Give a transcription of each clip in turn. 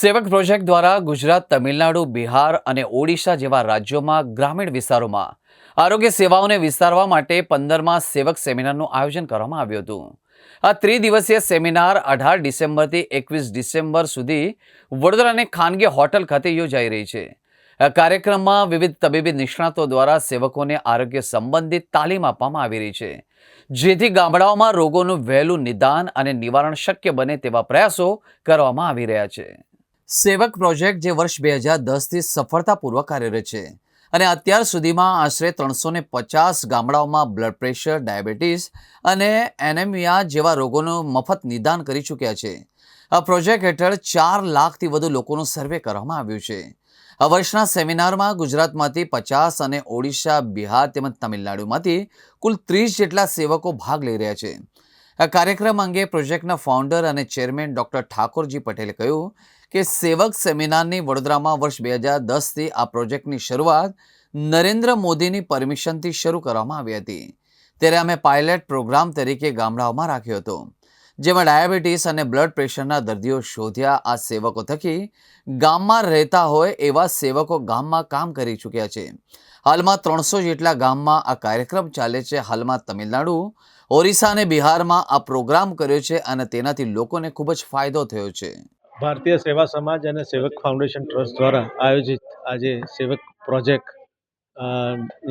સેવક પ્રોજેક્ટ દ્વારા ગુજરાત, તમિલનાડુ, બિહાર અને ઓડિશા જેવા રાજ્યોમાં ગ્રામીણ વિસ્તારોમાં આરોગ્ય સેવાઓને વિસ્તારવા માટે 15મા સેવક સેમિનારનું આયોજન કરવામાં આવ્યું હતું. આ ત્રિદિવસીય સેમિનાર 18 ડિસેમ્બરથી 21 ડિસેમ્બર સુધી વડોદરાની ખાનગી હોટલ ખાતે યોજાઈ રહી છે. આ કાર્યક્રમમાં વિવિધ તબીબી નિષ્ણાતો દ્વારા સેવકોને આરોગ્ય સંબંધિત તાલીમ આપવામાં આવી રહી છે, જેથી ગામડાઓમાં રોગોનું વહેલું નિદાન અને નિવારણ શક્ય બને તેવા પ્રયાસો કરવામાં આવી રહ્યા છે. સેવક પ્રોજેક્ટ જે વર્ષ 2010થી સફળતાપૂર્વક કાર્યરત છે અને અત્યાર સુધીમાં આશરે 350 ગામડાઓમાં બ્લડ પ્રેશર, ડાયાબિટીસ અને એનેમિયા જેવા રોગોનું મફત નિદાન કરી ચૂક્યા છે. આ પ્રોજેક્ટ હેઠળ 4 લાખથી વધુ લોકોનું સર્વે કરવામાં આવ્યું છે. આ વર્ષના સેમિનારમાં ગુજરાતમાંથી 50 અને ઓડિશા, બિહાર તેમજ તમિલનાડુમાંથી કુલ 30 જેટલા સેવકો ભાગ લઈ રહ્યા છે. આ કાર્યક્રમ અંગે પ્રોજેક્ટના ફાઉન્ડર અને ચેરમેન ડૉક્ટર ઠાકોરજી પટેલે કહ્યું કે સેવક સેમિનારની વડોદરામાં વર્ષ 2010થી આ પ્રોજેક્ટની શરૂઆત નરેન્દ્ર મોદીની પરમિશનથી શરૂ કરવામાં આવી હતી. ત્યારે અમે પાયલટ પ્રોગ્રામ તરીકે ગામડાઓમાં રાખ્યો હતો, જેમાં ડાયાબિટીસ અને બ્લડ પ્રેશરના દર્દીઓ શોધ્યા. આ સેવકો થકી ગામમાં રહેતા હોય એવા સેવકો ગામમાં કામ કરી ચૂક્યા છે. હાલમાં 300 જેટલા ગામમાં આ કાર્યક્રમ ચાલે છે. હાલમાં તમિલનાડુ, ઓરિસ્સા અને બિહારમાં આ પ્રોગ્રામ કર્યો છે અને તેનાથી લોકોને ખૂબ જ ફાયદો થયો છે. ભારતીય સેવા સમાજ અને સેવક ફાઉન્ડેશન ટ્રસ્ટ દ્વારા આયોજિત આજે સેવક પ્રોજેક્ટ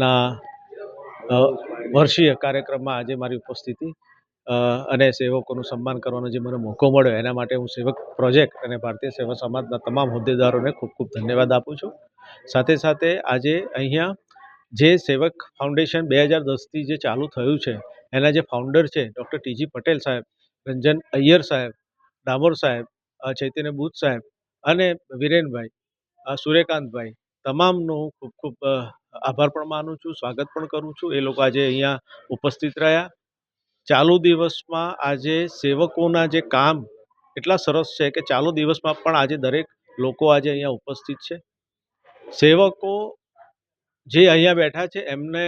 ના વર્ષીય કાર્યક્રમમાં આજે મારી ઉપસ્થિતિ અને સેવકોનું સન્માન કરવાનો જે મને મોકો મળ્યો એના માટે હું સેવક પ્રોજેક્ટ અને ભારતીય સેવા સમાજના તમામ હોદ્દેદારોને ખૂબ ખૂબ ધન્યવાદ આપું છું. સાથે સાથે આજે અહીંયા જે સેવક ફાઉન્ડેશન 2010થી જે ચાલુ થયું છે એના જે ફાઉન્ડર છે ડૉક્ટર ટીજી પટેલ સાહેબ, રંજન અય્યર સાહેબ, ડામોર સાહેબ, ચૈતન્ય બુચ સાહેબ અને વિરેનભાઈ, સૂર્યકાંતભાઈ, તમામનો ખૂબ ખૂબ આભાર પણ માનું છું, સ્વાગત પણ કરું છું. એ લોકો આજે અહીંયા ઉપસ્થિત રહ્યા. ચાલુ દિવસમાં આજે સેવકોના જે કામ એટલા સરસ છે કે ચાલુ દિવસમાં પણ આજે દરેક લોકો આજે અહીંયા ઉપસ્થિત છે. સેવકો જે અહીંયા બેઠા છે એમને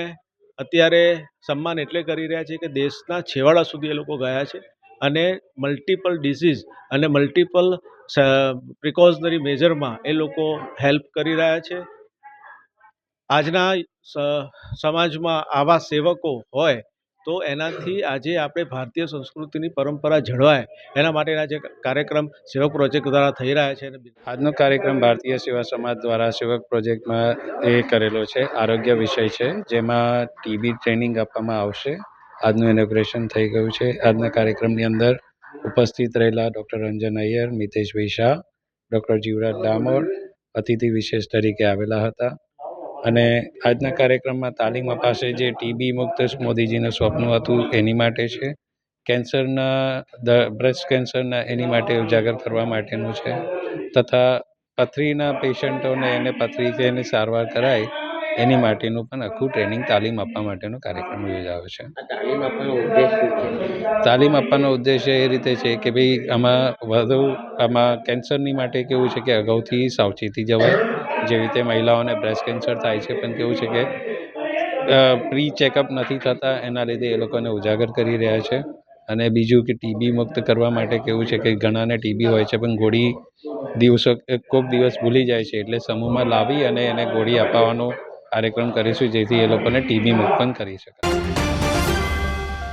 અત્યારે સન્માન એટલે કરી રહ્યા છે કે દેશના છેવાડા સુધી એ લોકો ગયા છે અને મલ્ટિપલ ડિસીઝ અને મલ્ટિપલ પ્રિકોશનરી મેજરમાં એ લોકો હેલ્પ કરી રહ્યા છે. આજના સમાજમાં આવા સેવકો હોય તો એનાથી આજે આપણે ભારતીય સંસ્કૃતિની પરંપરા જળવાય એના માટેના જે કાર્યક્રમ સેવક પ્રોજેક્ટ દ્વારા થઈ રહ્યા છે. આજનો કાર્યક્રમ ભારતીય સેવા સમાજ દ્વારા સેવક પ્રોજેક્ટમાં એ કરેલો છે. આરોગ્ય વિષય છે, જેમાં ટીબી ટ્રેનિંગ આપવામાં આવશે. આજનું ઇનોગ્રેશન થઈ ગયું છે. આજના કાર્યક્રમની અંદર ઉપસ્થિત રહેલા ડૉક્ટર રંજન અય્યર, મિતેશભાઈ શાહ, ડૉક્ટર જીવરાજ ડામોર અતિથિ વિશેષ તરીકે આવેલા હતા. અને આજના કાર્યક્રમમાં તાલીમ અપાશે જે ટીબી મુક્ત મોદીજીનું સ્વપ્ન હતું એની માટે છે. બ્રેસ્ટ કેન્સરના એની માટે ઉજાગર કરવા માટેનું છે. તથા પથરીના પેશન્ટોને એને પથરીની સારવાર કરાય એની માટેનું પણ આખું ટ્રેનિંગ તાલીમ આપવા માટેનો કાર્યક્રમ યોજાયો છે. તાલીમ આપવાનો ઉદ્દેશ્ય એ રીતે છે કે ભાઈ આમાં કેન્સરની માટે કેવું છે કે અગાઉથી સાવચેતી જવાય. જેવી રીતે મહિલાઓને બ્રેસ્ટ કેન્સર થાય છે, પણ કેવું છે કે પ્રી ચેકઅપ નથી થતા, એના લીધે એ લોકોને ઉજાગર કરી રહ્યા છે. અને બીજું કે ટીબી મુક્ત કરવા માટે કેવું છે કે ઘણાને ટીબી હોય છે પણ ગોળી કોઈક દિવસ ભૂલી જાય છે, એટલે સમૂહમાં લાવી અને એને ગોળી અપાવવાનો કાર્યક્રમ કરીશું, જેથી એ લોકોને ટીબી મુક્ત પણ કરી શકાય.